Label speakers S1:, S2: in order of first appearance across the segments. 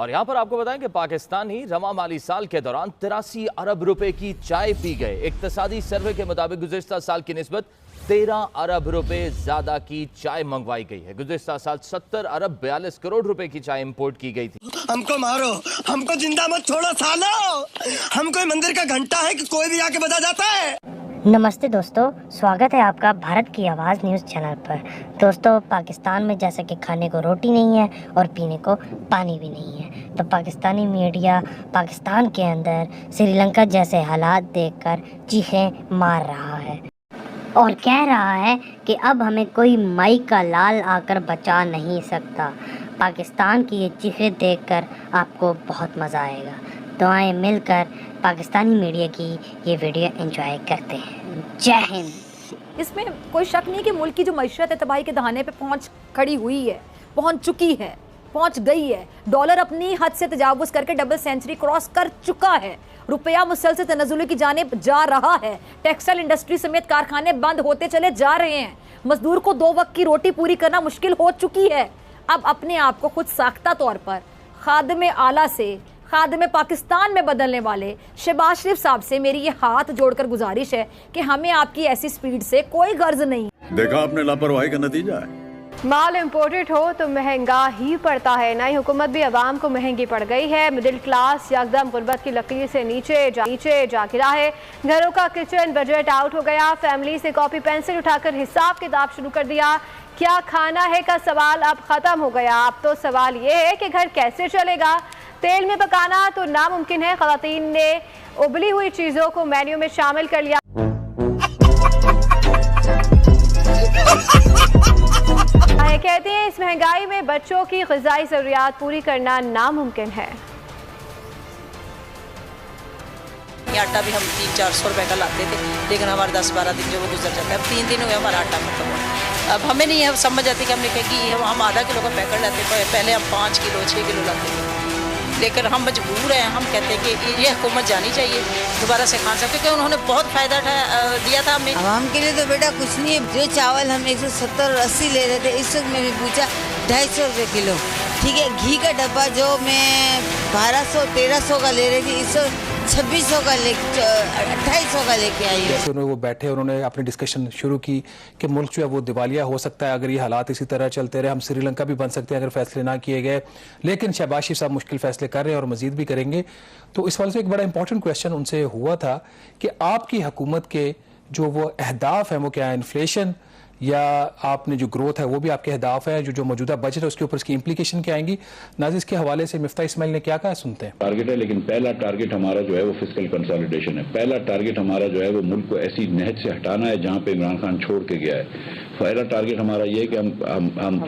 S1: और यहाँ पर आपको बताएं कि पाकिस्तान ही रवा माली साल के दौरान 83 अरब रुपए की चाय पी गए। इक्तसादी सर्वे के मुताबिक गुज़िश्ता साल की निस्बत 13 अरब रुपए ज्यादा की चाय मंगवाई गई है। गुज़िश्ता साल 70 अरब 42 करोड़ रुपए की चाय इंपोर्ट की गई थी।
S2: हमको मारो, हमको जिंदा मत छोड़ो सालो। हम कोई मंदिर का घंटा है कि कोई भी आके बजा जाता है।
S3: नमस्ते दोस्तों, स्वागत है आपका भारत की आवाज़ न्यूज़ चैनल पर। दोस्तों, पाकिस्तान में जैसे कि खाने को रोटी नहीं है और पीने को पानी भी नहीं है, तो पाकिस्तानी मीडिया पाकिस्तान के अंदर श्रीलंका जैसे हालात देखकर चीखें मार रहा है और कह रहा है कि अब हमें कोई माई का लाल आकर बचा नहीं सकता। पाकिस्तान की ये चीखें देखकर आपको बहुत मज़ा आएगा। तो आए मिलकर पाकिस्तानी मीडिया की ये वीडियो एंजॉय करते हैं। जय हिंद।
S4: इसमें कोई शक नहीं कि मुल्क की जो मईशत है तबाही के दहाने पे पहुंच खड़ी हुई है, पहुंच चुकी है, पहुंच गई है। डॉलर अपनी हद से तजावुज करके डबल सेंचुरी क्रॉस कर चुका है। रुपया मुसलसल तनज़्ज़ुल की जानिब जा रहा है। टेक्सटाइल इंडस्ट्री समेत कारखाने बंद होते चले जा रहे हैं। मजदूर को 2 वक्त की रोटी पूरी करना मुश्किल हो चुकी है। अब अपने आप को खुद साख्ता तौर पर खादिम आला से खादिम पाकिस्तान में बदलने वाले शहबाज शरीफ साहब से मेरी ये हाथ जोड़कर गुजारिश है कि हमें आपकी ऐसी स्पीड से कोई गर्ज नहीं।
S5: देखा आपने लापरवाही का नतीजा है।
S6: माल इम्पोर्टेड हो तो महंगा ही पड़ता है। नई हुकूमत भी आवाम को महंगी पड़ गई है। मिडिल क्लास यकदम गुर्बत की लकीर से नीचे जा गिरा है। घरों का किचन बजट आउट हो गया। फैमिली से कॉपी पेंसिल उठाकर हिसाब किताब शुरू कर दिया। क्या खाना है का सवाल अब ख़त्म हो गया। अब तो सवाल ये है कि घर कैसे चलेगा। तेल में पकाना तो नामुमकिन है। ख़वातीन ने उबली हुई चीज़ों को मेन्यू में शामिल कर लिया। कहते हैं इस महंगाई में बच्चों की ग़िज़ाई ज़रूरियात पूरी करना नामुमकिन है।
S7: आटा भी हम 300-400 रुपए का लाते थे, लेकिन हमारे 10-12 दिन जो वो गुजर जाता है। अब 3 दिन हुए हमारा आटा खत्म हुआ। अब हमें नहीं है समझ आती कि हमने कहा कि हम आधा किलो का पैकेट लाते थे, पहले हम 5 किलो 6 किलो लाते थे, लेकिन हम मजबूर हैं। हम कहते हैं कि ये हुकूमत जानी चाहिए दोबारा से खान साहब, क्योंकि उन्होंने बहुत फ़ायदा दिया था हमें।
S8: आवाम के लिए तो बेटा कुछ नहीं है। जो चावल हम 170-80 ले रहे थे, इस वक्त मैंने पूछा 250 रुपये किलो। ठीक है, घी का डब्बा जो मैं 1200-1300 का ले रही थी, इस वक्त 2600 का 2800 का लेके आई।
S9: जैसे वो बैठे, उन्होंने अपनी डिस्कशन शुरू की कि मुल्क जो है वो दिवालिया हो सकता है अगर ये हालात इसी तरह चलते रहे। हम श्रीलंका भी बन सकते हैं अगर फैसले ना किए गए, लेकिन शहबाज शरीफ साहब मुश्किल फैसले कर रहे हैं और मजीद भी करेंगे। तो इस वाले से एक बड़ा इंपॉर्टेंट क्वेश्चन उनसे हुआ था कि आपकी हुकूमत के जो वो अहदाफ हैं वो क्या है, इन्फ्लेशन या आपने जो ग्रोथ है वो भी आपके अहदाफ है, जो मौजूदा बजट है उसके ऊपर इसकी इम्प्लीकेशन क्या आएंगी। नाज़िर के हवाले से मिफ्ता इस्माइल ने क्या कहा, सुनते हैं।
S5: टारगेट है, लेकिन पहला टारगेट हमारा जो है वो फिस्कल कंसोलिडेशन है। पहला टारगेट हमारा जो है वो मुल्क को ऐसी नहज से हटाना है जहां पे इमरान खान छोड़ के गया है। पहला टारगेट हमारा ये है कि हम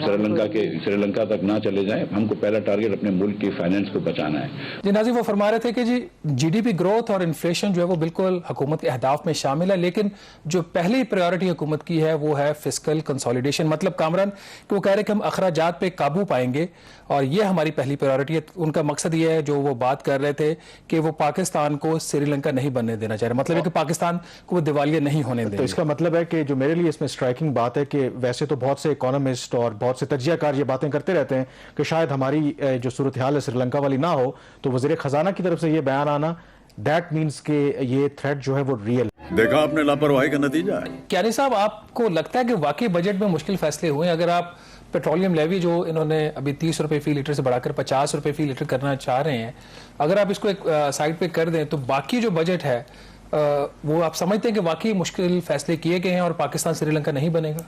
S5: श्रीलंका तक ना चले जाएं। हमको पहला टारगेट अपने मुल्क की फाइनेंस को बचाना है।
S9: जी नाज़िर, वो फरमा रहे थे कि जी GDP ग्रोथ और इन्फ्लेशन जो है वो बिल्कुल हुकूमत के अहदाफ में शामिल है, लेकिन जो पहली प्रायोरिटी हुकूमत की है वो है फिस्कल कंसोलिडेशन। मतलब कामरान कि वो कह रहे हैं कि हम अखराजात पे काबू पाएंगे और ये हमारी पहली प्रायोरिटी है। उनका मकसद ये है, जो वो बात कर रहे थे कि वो पाकिस्तान को श्रीलंका नहीं बनने देना चाह रहे, मतलब है कि पाकिस्तान को वो दिवालिया नहीं होने देंगे।
S10: तो इसका मतलब है कि जो मेरे लिए इसमें स्ट्राइकिंग बात है कि वैसे तो बहुत से इकोनॉमिस्ट और बहुत से तज्जियाकार ये बातें करते रहते हैं कि शायद हमारी जो सूरत हाल है श्रीलंका वाली ना हो, तो वज़ीर खजाना की तरफ से ये बयान आना दैट मीन्स कि ये थ्रेट जो है वो रियल।
S5: देखा आपने लापरवाही का नतीजा है।
S9: क्यानी साहब, आपको लगता है कि वाकई बजट में मुश्किल फैसले हुए? अगर आप पेट्रोलियम लेवी जो इन्होंने अभी 30 रुपए फी लीटर से बढ़ाकर 50 रुपए फी लीटर करना चाह रहे हैं, अगर आप इसको एक साइड पे कर दें तो बाकी जो बजट है वो आप समझते हैं कि वाकई मुश्किल फैसले किए गए हैं और पाकिस्तान श्रीलंका नहीं बनेगा?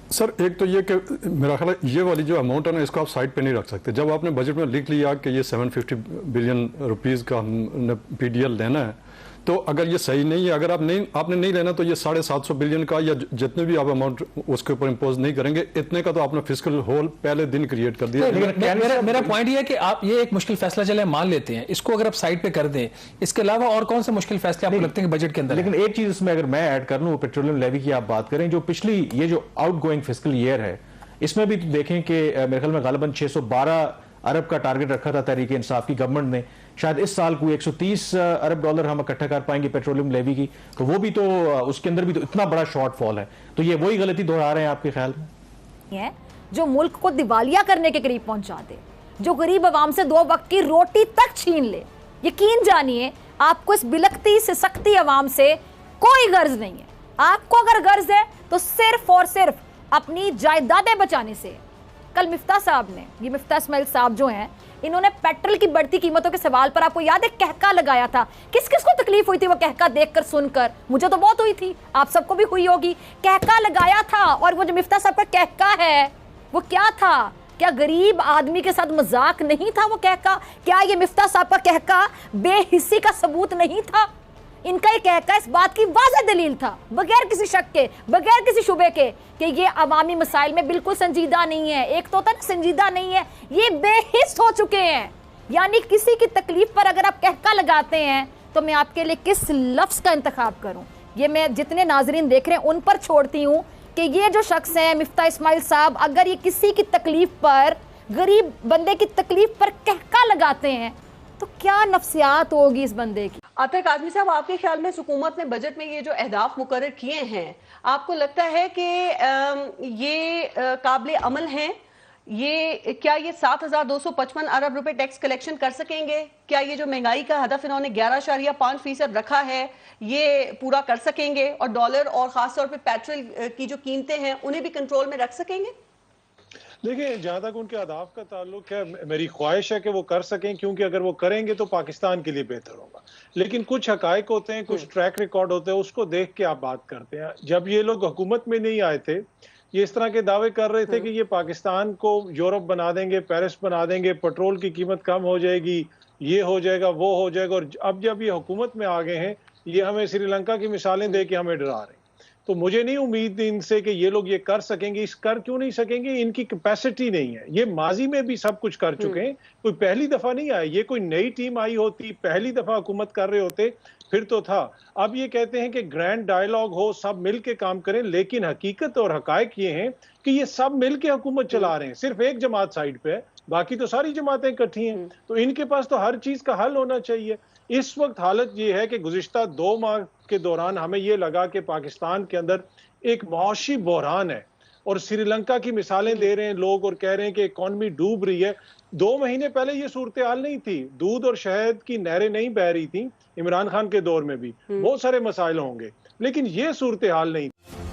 S10: सर, एक तो ये कि मेरा ख्याल है ये वाली जो अमाउंट है ना, इसको आप साइड पे नहीं रख सकते। जब आपने बजट में लिख लिया कि ये 750 बिलियन रुपीस का हमने PDL लेना है, तो अगर ये सही नहीं है, अगर आपने नहीं लेना, तो ये 750 बिलियन का या जितने भी आप अमाउंट उसके ऊपर इम्पोज नहीं करेंगे, इतने का तो आपने फिस्कल होल पहले दिन क्रिएट कर दिया।
S9: मेरा पॉइंट ये है कि आप ये एक मुश्किल फैसला चले मान लेते हैं, इसको अगर आप साइड पे कर दें, इसके अलावा और कौन से मुश्किल फैसले आपको लगते हैं बजट के अंदर?
S10: लेकिन एक चीज इसमें अगर मैं ऐड कर लूं, पेट्रोलियम लेवी की आप बात करें, जो पिछली ये जो आउट गोइंग फिस्कल ईयर है, इसमें भी देखें कि मेरे ख्याल में गालिबन 612 अरब का टारगेट रखा था तहरीक इंसाफ की गवर्नमेंट ने। शायद इस साल को 130 अरब डॉलर हम इकट्ठा कर पाएंगे पेट्रोलियम लेवी की, तो वो भी तो उसके अंदर भी तो इतना बड़ा शॉर्टफॉल है। तो ये वही गलती दोहरा रहे हैं आपके ख्याल में?
S4: जो मुल्क को दिवालिया करने के करीब पहुंचा दे, जो गरीब आवाम से 2 वक्त की रोटी तक छीन ले। यकीन जानिए, आपको इस बिलखती से सख्ती आवाम से कोई गर्ज नहीं है। आपको अगर गर्ज है तो सिर्फ और सिर्फ अपनी जायदादें बचाने से। कल मिफ्ता साहब ने, ये मिफ्ता इस्माइल साहब जो हैं, इन्होंने पेट्रोल की बढ़ती कीमतों के सवाल पर, आपको याद है, कहका लगाया था। किस किस को तकलीफ हुई थी वो कहका देखकर सुनकर? मुझे तो बहुत हुई थी, आप सबको भी हुई होगी। कहका लगाया था, और वो जो मिफ्ता साहब का कहका है वो क्या था? क्या गरीब आदमी के साथ मजाक नहीं था वो कहका? क्या ये मिफ्ता साहब का कहका बेहिस्सी का सबूत नहीं था? इनका ये कहका इस बात की वाज़ह दलील था, बगैर किसी शक के, बगैर किसी शुबे के, कि ये अवामी मसाइल में बिल्कुल संजीदा नहीं है। एक तो होता है ना संजीदा नहीं है, ये बेहिस हो चुके हैं। यानी किसी की तकलीफ पर अगर आप कहका लगाते हैं तो मैं आपके लिए किस लफ्ज़ का इंतखाब करूं? ये मैं जितने नाजरीन देख रहे हैं उन पर छोड़ती हूँ कि ये जो शख्स हैं मिफ्ता इस्माइल साहब, अगर ये किसी की तकलीफ पर, गरीब बंदे की तकलीफ पर कहका लगाते हैं तो क्या नफ्सियात होगी इस बंदे की।
S11: अतर कादमी साहब, आपके ख्याल में हुकूमत ने बजट में ये जो अहदाफ मुकर्रर किए हैं, आपको लगता है कि ये काबिल अमल हैं? ये क्या ये 7,255 अरब रुपए टैक्स कलेक्शन कर सकेंगे? क्या ये जो महंगाई का हदफ इन्होंने 11.5% रखा है ये पूरा कर सकेंगे? और डॉलर और खासतौर पे पेट्रोल की जो कीमतें हैं उन्हें भी कंट्रोल में रख सकेंगे?
S12: देखिए, जहाँ तक उनके अहदाफ का ताल्लुक है, मेरी ख्वाहिश है कि वो कर सकें, क्योंकि अगर वो करेंगे तो पाकिस्तान के लिए बेहतर होगा। लेकिन कुछ हकायक होते हैं, कुछ ट्रैक रिकॉर्ड होते हैं, उसको देख के आप बात करते हैं। जब ये लोग हुकूमत में नहीं आए थे, ये इस तरह के दावे कर रहे थे कि ये पाकिस्तान को यूरोप बना देंगे, पेरिस बना देंगे, पेट्रोल की कीमत कम हो जाएगी, ये हो जाएगा, वो हो जाएगा। और अब जब ये हुकूमत में आ गए हैं, ये हमें श्रीलंका की मिसालें दे के हमें डरा रहे हैं। तो मुझे नहीं उम्मीद इनसे कि ये लोग ये कर सकेंगे। इस कर क्यों नहीं सकेंगे? इनकी कैपेसिटी नहीं है। ये माजी में भी सब कुछ कर चुके हैं, कोई पहली दफा नहीं आए। ये कोई नई टीम आई होती, पहली दफा हुकूमत कर रहे होते फिर तो था। अब ये कहते हैं कि ग्रैंड डायलॉग हो, सब मिल के काम करें, लेकिन हकीकत और हकायक ये हैं कि ये सब मिल के हुकूमत चला रहे हैं। सिर्फ एक जमात साइड पे है, बाकी तो सारी जमातें इकट्ठी हैं। तो इनके पास तो हर चीज का हल होना चाहिए। इस वक्त हालत ये है कि गुज़िश्ता 2 माह के दौरान हमें ये लगा कि पाकिस्तान के अंदर एक मौशी बहरान है, और श्रीलंका की मिसालें दे रहे हैं लोग और कह रहे हैं कि इकॉनमी डूब रही है। 2 महीने पहले ये सूरत हाल नहीं थी, दूध और शहद की नहरें नहीं बह रही थी। इमरान खान के दौर में भी बहुत सारे मसाइल होंगे, लेकिन ये सूरत हाल नहीं थी।